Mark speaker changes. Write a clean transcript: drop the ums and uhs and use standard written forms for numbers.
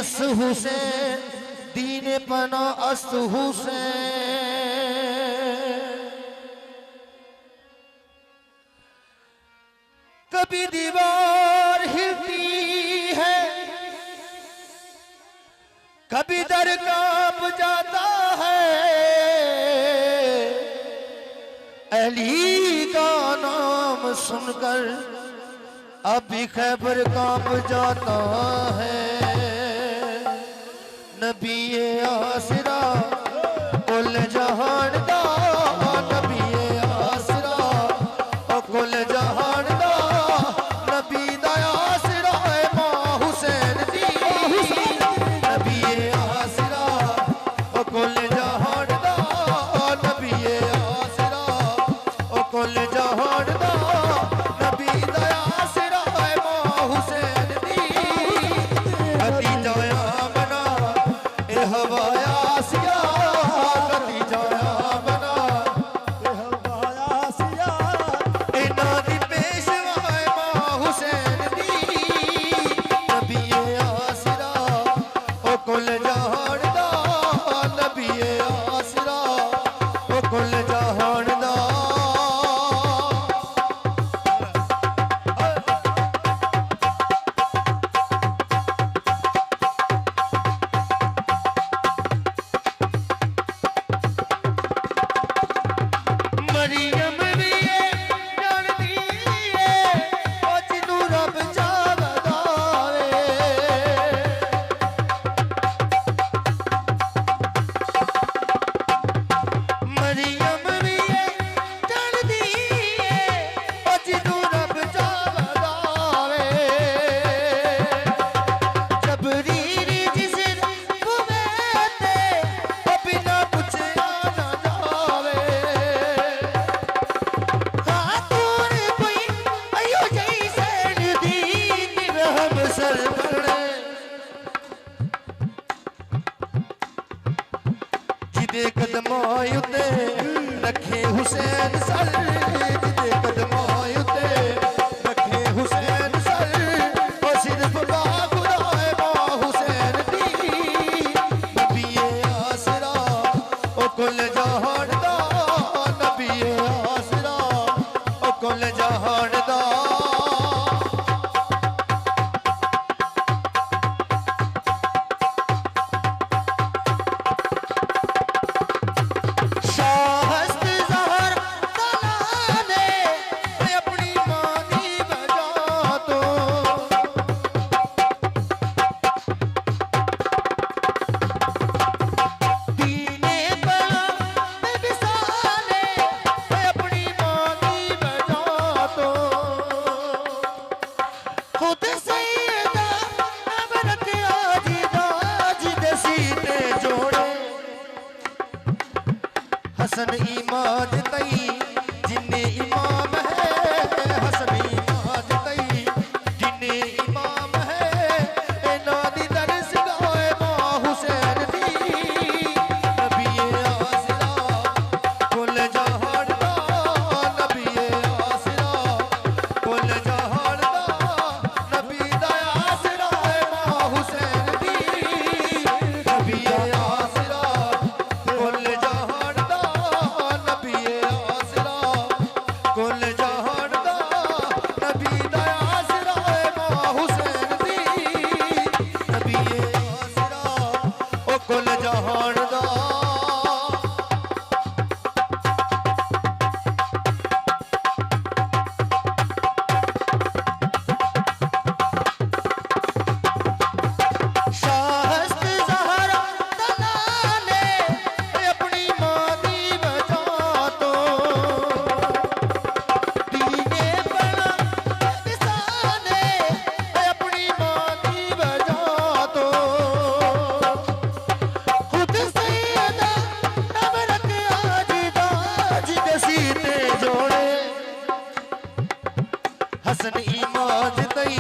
Speaker 1: अस हुसैन दीन पना अस हुसैन। कभी दीवार हिलती है, कभी दर कांप जाता है, अली का नाम सुनकर अभी खैबर कांप जाता है। नबी आसरा कुल जहान दा, नबी आसरा ओ कुल जहान दा, नबी दा आसरा है मां हुसैन दी। नबी आसरा ओ कुल जहान दा, नबी आसरा ओ कुल जहान दा, नबी दा आसरा है मां हुसैन दी। अति जाया बना ए हवाया सिया, कति जाया बना ए हवाया सिया, इना दी पेशवा है मां हुसैन दी। नबी आसरा ओ कुल जहान दा, नबी आसरा ओ कुल जहान दा। मरियम भी है जानदी है ओ जिनू रब जागदा वे। मरियम भी है जानदी है ओ जिनू रब जागदा वे। जबरील जिस बुवेते ओ बिना पुछया ना जावे। खातून कोई अयो जैसे दी रहम सर पड़े, जिदे कदमां उत्ते रखे हुसैन सर, जिदे कदमां उत्ते रखे हुसैन सर, ओ सिर्फ खुदा है मां हुसैन दी। नबी आसरा ओ कुल जहान दा, नबी आसरा ओ कुल जहान दा। शाहस्त ज़हर तला ने अपनी मां दी वजह तो, दीने बला में बिसाले अपनी मां दी वजह तो। खुद सैयदा अमरत आजिदा जिदे सीने जोड़े, हसन इमाद तई जिन्ने इमाम है, हसन इमाद तई जिन्ने इमाम है, इना दी दरस गाए मां हुसैन दी। नबी आसरा कुल जहान दा, नबी आसरा कुल जहान दा, नबी दा आसरा है मां हुसैन दी। नबी आसरा कुल जहान दा, नबी आसरा कुल जहान दा, नबी दा आसरा है मां हुसैन दी। नबी आसरा ओ कुल जहान दा। शाहस्त ज़हरा तला ने अपनी मां दी वजह तो, दीने बला बिसाने अपनी मां दी वजह तो। खुद सैयदा अमरत आजिदा जिदे सीने जोड़े, हसन इमाद तई